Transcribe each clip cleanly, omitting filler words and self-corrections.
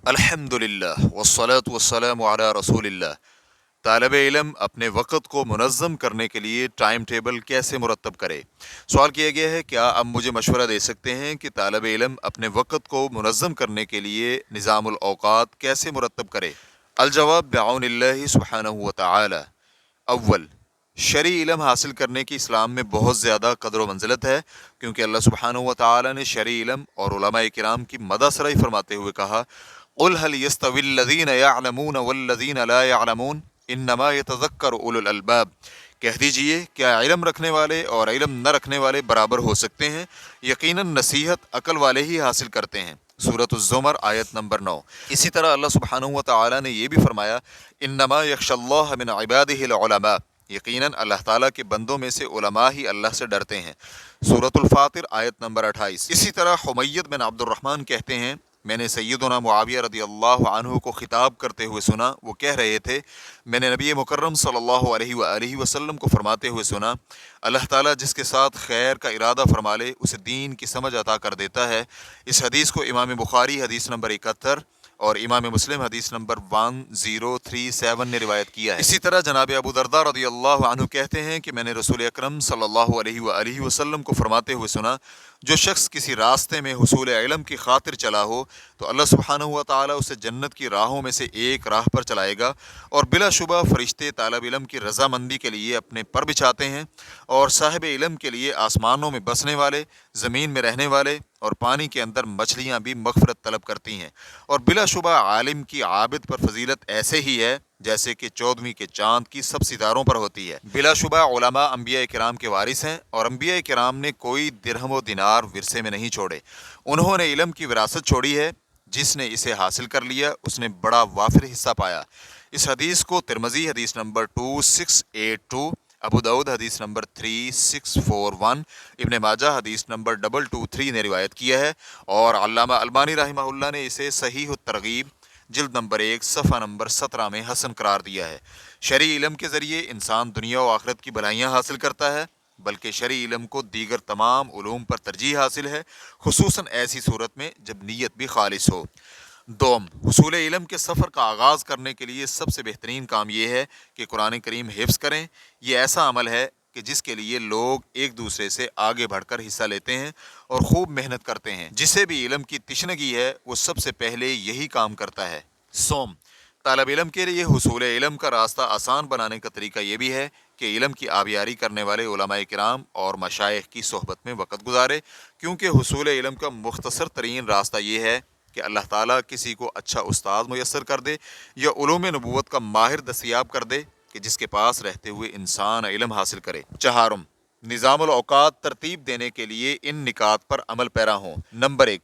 الحمدللہ والصلاة والسلام علی رسول اللہ۔ طالب علم اپنے وقت کو منظم کرنے کے لیے ٹائم ٹیبل کیسے مرتب کرے؟ سوال کیا گیا ہے، کیا آپ مجھے مشورہ دے سکتے ہیں کہ طالب علم اپنے وقت کو منظم کرنے کے لیے نظام الاوقات کیسے مرتب کرے؟ الجواب بعون اللہ سبحانہ وتعالی۔ اول، شرعی علم حاصل کرنے کی اسلام میں بہت زیادہ قدر و منزلت ہے، کیونکہ اللہ سبحانہ وتعالی نے شرعی علم اور علماء کرام کی مدح سرائی فرماتے ہوئے کہا، قل هل يستوي الذين يعلمون والذين لا يعلمون انما يتذكر اولو الالباب۔ کہہ دیجئے، کیا علم رکھنے والے اور علم نہ رکھنے والے برابر ہو سکتے ہیں؟ یقیناً نصیحت عقل والے ہی حاصل کرتے ہیں۔ سورۃ الزمر آیت نمبر 9۔ اسی طرح اللہ سبحانہ وتعالی نے یہ بھی فرمایا، انما یخشی اللہ من عباده العلماء۔ یقیناً اللہ تعالیٰ کے بندوں میں سے علماء ہی اللہ سے ڈرتے ہیں۔ سورۃ الفاطر آیت نمبر 28۔ اسی طرح حمید بن عبد الرحمن کہتے ہیں، میں نے سیدنا معاویہ رضی اللہ عنہ کو خطاب کرتے ہوئے سنا، وہ کہہ رہے تھے، میں نے نبی مکرم صلی اللہ علیہ وآلہ وسلم کو فرماتے ہوئے سنا، اللہ تعالیٰ جس کے ساتھ خیر کا ارادہ فرما لے اسے دین کی سمجھ عطا کر دیتا ہے۔ اس حدیث کو امام بخاری حدیث نمبر 71 اور امام مسلم حدیث نمبر 1037 نے روایت کیا ہے۔ اسی طرح جناب ابو درداء رضی اللہ عنہ کہتے ہیں کہ میں نے رسول اکرم صلی اللہ علیہ وآلہ وسلم کو فرماتے ہوئے سنا، جو شخص کسی راستے میں حصول علم کی خاطر چلا ہو تو اللہ سبحانہ و تعالیٰ اسے جنت کی راہوں میں سے ایک راہ پر چلائے گا، اور بلا شبہ فرشتے طالب علم کی رضامندی کے لیے اپنے پر بچھاتے ہیں، اور صاحب علم کے لیے آسمانوں میں بسنے والے، زمین میں رہنے والے اور پانی کے اندر مچھلیاں بھی مغفرت طلب کرتی ہیں، اور بلا شبہ عالم کی عابد پر فضیلت ایسے ہی ہے جیسے کہ 14ویں کے چاند کی سب ستاروں پر ہوتی ہے۔ بلا شبہ علماء انبیاء کرام کے وارث ہیں، اور انبیاء کرام نے کوئی درہم و دینار ورثے میں نہیں چھوڑے، انہوں نے علم کی وراثت چھوڑی ہے، جس نے اسے حاصل کر لیا اس نے بڑا وافر حصہ پایا۔ اس حدیث کو ترمذی حدیث نمبر 2682، ابو داؤد حدیث نمبر 3641، ابن ماجہ حدیث نمبر 223 نے روایت کیا ہے، اور علامہ البانی رحمہ اللہ نے اسے صحیح الترغیب جلد نمبر 1 صفحہ نمبر 17 میں حسن قرار دیا ہے۔ شرعی علم کے ذریعے انسان دنیا و آخرت کی بھلائیاں حاصل کرتا ہے، بلکہ شرعی علم کو دیگر تمام علوم پر ترجیح حاصل ہے، خصوصاً ایسی صورت میں جب نیت بھی خالص ہو۔ دوم، حصول علم کے سفر کا آغاز کرنے کے لیے سب سے بہترین کام یہ ہے کہ قرآن کریم حفظ کریں۔ یہ ایسا عمل ہے کہ جس کے لیے لوگ ایک دوسرے سے آگے بڑھ کر حصہ لیتے ہیں اور خوب محنت کرتے ہیں۔ جسے بھی علم کی تشنگی ہے وہ سب سے پہلے یہی کام کرتا ہے۔ سوم، طالب علم کے لیے حصول علم کا راستہ آسان بنانے کا طریقہ یہ بھی ہے کہ علم کی آبیاری کرنے والے علماء کرام اور مشائخ کی صحبت میں وقت گزارے، کیونکہ حصول علم کا مختصر ترین راستہ یہ ہے کہ اللہ تعالیٰ کسی کو اچھا استاد میسر کر دے یا علوم نبوت کا ماہر دستیاب کر دے کہ جس کے پاس رہتے ہوئے انسان علم حاصل کرے۔ چہارم، نظام الاوقات ترتیب دینے کے لیے ان نکات پر عمل پیرا ہوں۔ نمبر 1،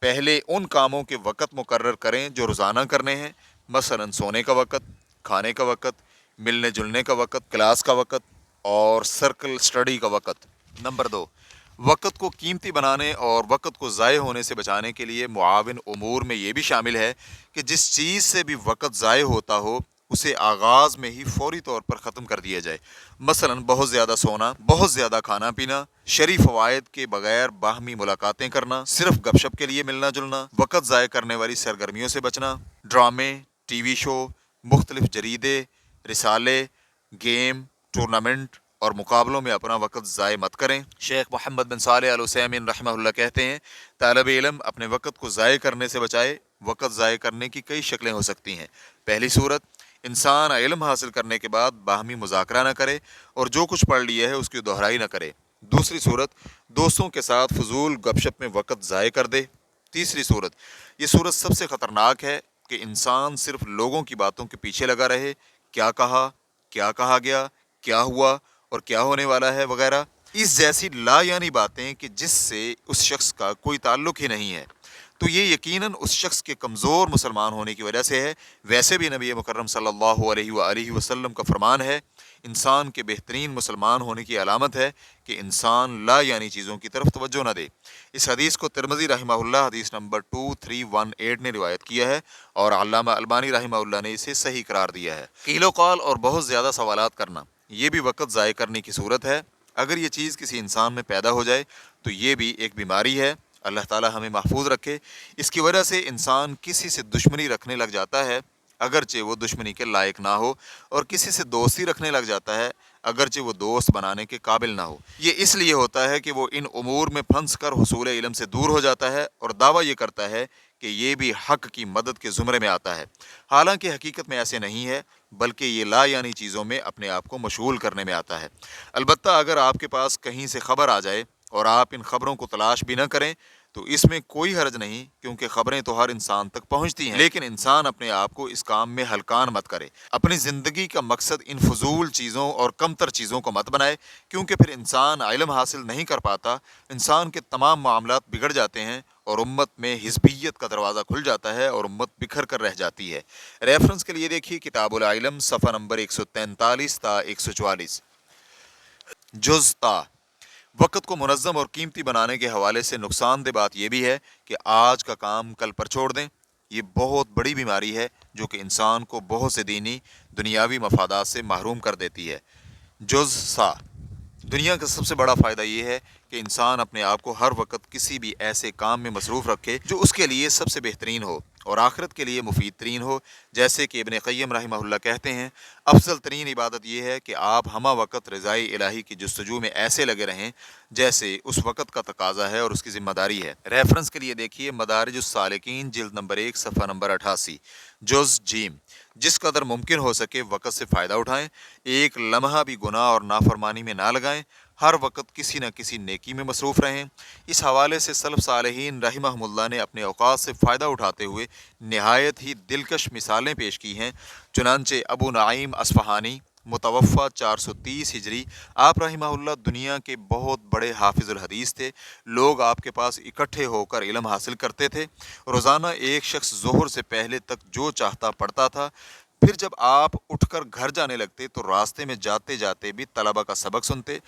پہلے ان کاموں کے وقت مقرر کریں جو روزانہ کرنے ہیں، مثلا سونے کا وقت، کھانے کا وقت، ملنے جلنے کا وقت، کلاس کا وقت اور سرکل سٹڈی کا وقت۔ نمبر 2، وقت کو قیمتی بنانے اور وقت کو ضائع ہونے سے بچانے کے لیے معاون امور میں یہ بھی شامل ہے کہ جس چیز سے بھی وقت ضائع ہوتا ہو اسے آغاز میں ہی فوری طور پر ختم کر دیا جائے، مثلا بہت زیادہ سونا، بہت زیادہ کھانا پینا، شرعی فوائد کے بغیر باہمی ملاقاتیں کرنا، صرف گپ شپ کے لیے ملنا جلنا، وقت ضائع کرنے والی سرگرمیوں سے بچنا، ڈرامے، ٹی وی شو، مختلف جریدے، رسالے، گیم، ٹورنامنٹ اور مقابلوں میں اپنا وقت ضائع مت کریں۔ شیخ محمد بن صالح العثیمین رحمہ اللہ کہتے ہیں، طالب علم اپنے وقت کو ضائع کرنے سے بچائے۔ وقت ضائع کرنے کی کئی شکلیں ہو سکتی ہیں۔ پہلی صورت، انسان علم حاصل کرنے کے بعد باہمی مذاکرہ نہ کرے اور جو کچھ پڑھ لیا ہے اس کی دہرائی نہ کرے۔ دوسری صورت، دوستوں کے ساتھ فضول گپ شپ میں وقت ضائع کر دے۔ تیسری صورت، یہ صورت سب سے خطرناک ہے کہ انسان صرف لوگوں کی باتوں کے پیچھے لگا رہے، کیا کہا، کیا کہا گیا، کیا ہوا اور کیا ہونے والا ہے وغیرہ، اس جیسی لا یعنی باتیں کہ جس سے اس شخص کا کوئی تعلق ہی نہیں ہے، تو یہ یقیناً اس شخص کے کمزور مسلمان ہونے کی وجہ سے ہے۔ ویسے بھی نبی مکرم صلی اللہ علیہ وآلہ وسلم کا فرمان ہے، انسان کے بہترین مسلمان ہونے کی علامت ہے کہ انسان لا یعنی چیزوں کی طرف توجہ نہ دے۔ اس حدیث کو ترمذی رحمہ اللہ حدیث نمبر 2318 نے روایت کیا ہے، اور علامہ البانی رحمہ اللہ نے اسے صحیح قرار دیا ہے۔ قیل و قال اور بہت زیادہ سوالات کرنا، یہ بھی وقت ضائع کرنے کی صورت ہے۔ اگر یہ چیز کسی انسان میں پیدا ہو جائے تو یہ بھی ایک بیماری ہے، اللہ ताला हमें महफूज रखे। इसकी वजह से इंसान किसी से दुश्मनी रखने लग जाता है अगरचे वो दुश्मनी के लायक ना हो, और किसी से दोस्ती रखने लग जाता है अगरचे वो दोस्त बनाने के काबिल ना हो। ये इसलिए होता है कि वो इन उमूर में फंस कर हुसूल इल्म से दूर हो जाता है और दावा ये करता है कि ये भी हक़ की मदद के ज़ुमरे में आता है। हालांकि हकीकत में ऐसे नहीं है, बल्कि ये ला यानी चीज़ों में अपने आप को मशगूल करने में आता है। अलबत्ता अगर आपके पास कहीं से ख़बर आ जाए और आप इन ख़बरों को तलाश भी न करें तो इसमें कोई हर्ज नहीं, क्योंकि ख़बरें तो हर इंसान तक पहुंचती हैं। लेकिन इंसान अपने आप को इस काम में हलकान मत करे। अपनी ज़िंदगी का मकसद इन फजूल चीज़ों और कमतर चीज़ों को मत बनाए, क्योंकि फिर इंसान इल्म हासिल नहीं कर पाता, इंसान के तमाम मामलात बिगड़ जाते हैं और उम्मत में हिज़बियत का दरवाज़ा खुल जाता है और उम्मत बिखर कर रह जाती है। रेफरेंस के लिए देखिए किताबुल इल्म सफ़ा नंबर 143 ता 144। जुज़ता वक़्त को मुनज़्ज़म और कीमती बनाने के हवाले से नुकसानदेह बात यह भी है कि आज का काम कल पर छोड़ दें। ये बहुत बड़ी बीमारी है जो कि इंसान को बहुत से दीनी दुनियावी मफादात से महरूम कर देती है। जुज़ सा दुनिया का सबसे बड़ा फ़ायदा ये है कि इंसान अपने आप को हर वक्त किसी भी ऐसे काम में मसरूफ़ रखे जो उसके लिए सबसे बेहतरीन हो और आखिरत के लिए मुफीद तरीन हो। जैसे कि इब्न क़य्यम रहमहुल्लाह कहते हैं, अफजल तरीन इबादत यह है कि आप हमा वक्त रज़ाई इलाही की जस्तजू में ऐसे लगे रहें जैसे उस वक़्त का तकाजा है और उसकी ज़िम्मेदारी है। रेफरेंस के लिए देखिए मदारिजुस सालिकीन जिल्द नंबर 1 सफ़ा नंबर 88। जुज़ जीम जिस कदर मुमकिन हो सके वक़्त से फ़ायदा उठाएं, एक लम्हा भी गुनाह और नाफरमानी में ना लगाएं, हर वक्त किसी न किसी नेकी में मसरूफ़ रहें। इस हवाले से सलफ़ सालेहीन रहिमहुमुल्लाह ने अपने औक़ात से फ़ायदा उठाते हुए नहायत ही दिलकश मिसालें पेश की हैं। चुनांचे अबू नईम अस्फ़हानी मुतवफ़ा 430 हिजरी, आप रहिमहुल्लाह दुनिया के बहुत बड़े हाफिज़ुल हदीस थे। लोग आपके पास इकट्ठे होकर इल्म हासिल करते थे। रोज़ाना एक शख्स ज़ोहर से पहले तक जो चाहता पढ़ता था। फिर जब आप उठकर घर जाने लगते तो रास्ते में जाते जाते भी तलबा का सबक सुनते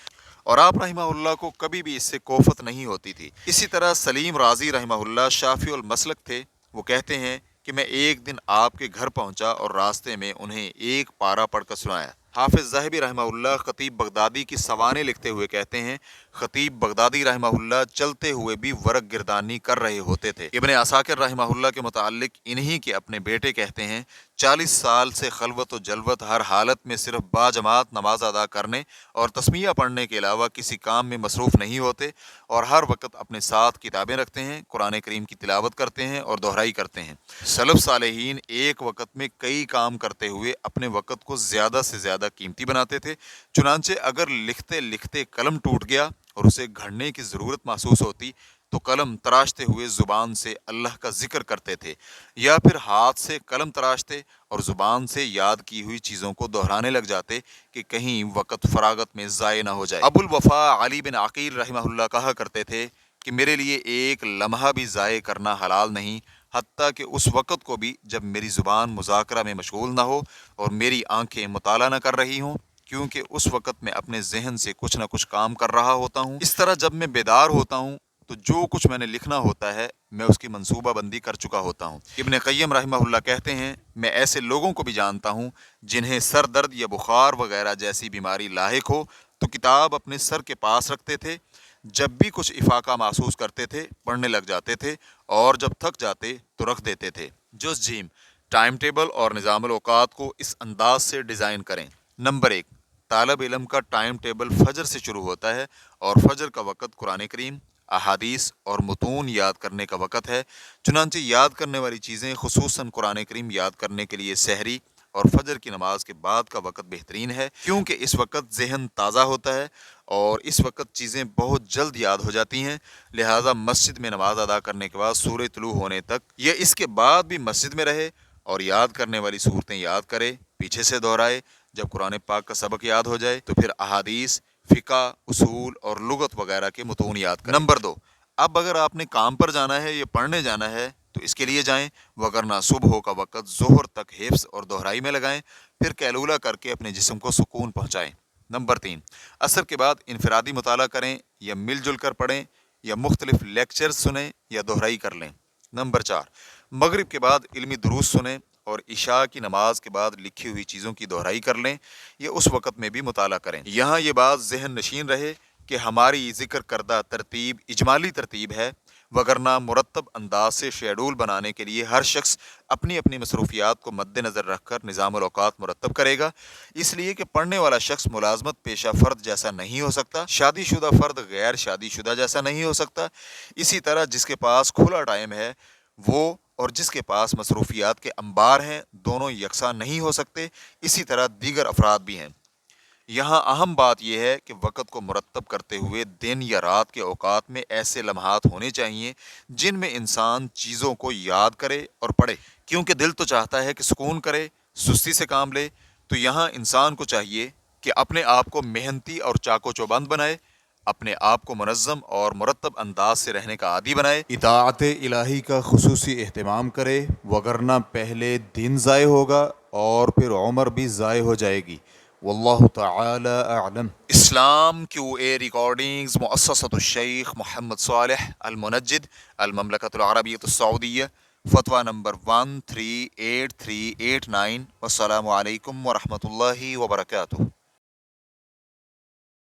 और आप रहिमहुल्लाह को कभी भी इससे कोफत नहीं होती थी। इसी तरह सलीम राजी रहिमहुल्लाह शाफ़ी उल मसलक थे। वो कहते हैं कि मैं एक दिन आपके घर पहुंचा और रास्ते में उन्हें एक पारा पढ़कर सुनाया। हाफिज़ ज़हबी रहमहुल्लाह ख़तीब बगदादी की सवानें लिखते हुए कहते हैं, ख़तीब बगदादी रहमहुल्लाह चलते हुए भी वरक गिरदानी कर रहे होते थे। इब्न असाकिर रहमहुल्लाह के मुताल्लिक इन्हीं के अपने बेटे कहते हैं, 40 साल से खलवत व जलवत हर हालत में सिर्फ बाजमात नमाज अदा करने और तस्मीया पढ़ने के अलावा किसी काम में मसरूफ़ नहीं होते और हर वक्त अपने साथ किताबें रखते हैं, कुरान करीम की तिलावत करते हैं और दोहराई करते हैं। सलफ़ सालेहीन एक वक्त में कई काम करते हुए अपने वक्त को ज़्यादा से ज़्यादा कीमती बनाते थे। चुनांचे अगर लिखते लिखते कलम टूट गया और उसे घड़ने की ज़रूरत महसूस होती तो कलम तराशते हुए ज़ुबान से अल्लाह का जिक्र करते थे, या फिर हाथ से कलम तराशते और ज़ुबान से याद की हुई चीज़ों को दोहराने लग जाते कि कहीं वक़्त फ़रागत में ज़ाय ना हो जाए। अबुल वफ़ा अली बिन अक़ील रहमहुल्लाह कहा करते थे कि मेरे लिए एक लम्हा भी ज़ाय करना हलाल नहीं, हत्ता कि उस वक़्त को भी जब मेरी ज़ुबान मुज़ाकरा में मशगूल ना हो और मेरी आंखें मुताला न कर रही हों, क्योंकि उस वक़्त मैं अपने जहन से कुछ न कुछ काम कर रहा होता हूँ। इस तरह जब मैं बेदार होता हूँ तो जो कुछ मैंने लिखना होता है मैं उसकी मंसूबा बंदी कर चुका होता हूँ। इब्न क़य्यम रहमहुल्लाह कहते हैं, मैं ऐसे लोगों को भी जानता हूँ जिन्हें सर दर्द या बुखार वगैरह जैसी बीमारी लाहिक हो तो किताब अपने सर के पास रखते थे। जब भी कुछ इफाका महसूस करते थे पढ़ने लग जाते थे और जब थक जाते तो रख देते थे। जुज़ जीम टाइम टेबल और निज़ामुल औक़ात को इस अंदाज से डिज़ाइन करें। नंबर 1, तालब इल्म का टाइम टेबल फ़जर से शुरू होता है और फ़जर का वक़्त कुरान करीम, अहादीस और मुतून याद करने का वक़्त है। चुनांचे याद करने वाली चीज़ें खुसूसन कुरान करीम याद करने के लिए सहरी और फजर की नमाज के बाद का वक़्त बेहतरीन है, क्योंकि इस वक़्त ज़हन ताज़ा होता है और इस वक़्त चीज़ें बहुत जल्द याद हो जाती हैं। लिहाजा मस्जिद में नमाज अदा करने के बाद सूरज तुलू होने तक या इसके बाद भी मस्जिद में रहे और याद करने वाली सूरतें याद करे, पीछे से दोहराए। जब कुरान पाक का सबक याद हो जाए तो फिर अहादीस, फ़िक़ा, उसूल और लुगत वगैरह के मुतून याद करें। नंबर 2, अब अगर आपने काम पर जाना है या पढ़ने जाना है तो इसके लिए जाएं, वगरना सुबह का वक़्त ज़ोहर तक हिफ्ज़ और दोहराई में लगाएं, फिर कैलूला करके अपने जिस्म को सुकून पहुँचाएं। नंबर 3, असर के बाद इनफरादी मुताला करें या मिलजुल कर पढ़ें या मुख्तलिफ लेक्चर्स सुनें या दोहराई कर लें। नंबर 4, मगरिब के बाद इल्मी दुरूस सुनें और इशा की नमाज के बाद लिखी हुई चीज़ों की दोहराई कर लें या उस वक़्त में भी मुताला करें। यहाँ ये बात ज़हन नशीन रहे कि हमारी ज़िक्र करदा तरतीब इजमाली तरतीब है, वगरना मुरत्तब अंदाज से शेड्यूल बनाने के लिए हर शख्स अपनी अपनी मसरूफियात को मद्देनज़र रखकर निज़ामुल औक़ात मुरत्तब करेगा। इसलिए कि पढ़ने वाला शख्स मुलाजमत पेशा फ़र्द जैसा नहीं हो सकता, शादीशुदा फ़र्द गैर शादीशुदा जैसा नहीं हो सकता। इसी तरह जिसके पास खुला टाइम है वो और जिसके पास मसरूफियात के अंबार हैं, दोनों यकसा नहीं हो सकते। इसी तरह दीगर अफराद भी हैं। यहाँ अहम बात यह है कि वक़्त को मुरत्तब करते हुए दिन या रात के औकात में ऐसे लम्हात होने चाहिए जिनमें इंसान चीज़ों को याद करे और पढ़े, क्योंकि दिल तो चाहता है कि सुकून करे, सुस्ती से काम ले। तो यहाँ इंसान को चाहिए कि अपने आप को मेहनती और चाको चौबंद बनाए, अपने आप को मुनज़्ज़म और मुरत्तब अंदाज से रहने का आदी बनाए, इताअत इलाही का खुसूसी एहतमाम करे, वगरना पहले दिन ज़ाय होगा और फिर उम्र भी ज़ाय हो जाएगी। वल्लाहु तआला अअलम। इस्लाम QA रिकॉर्डिंग्स मुअस्ससतुश शेख मोहम्मद सालेह अल मुनज्जिद अल ममलकतुल अरबिय्यतुस सऊदिय्या, फतवा नंबर 138389। वस्सलामु अलैकुम व रहमतुल्लाहि व बरकातुहू।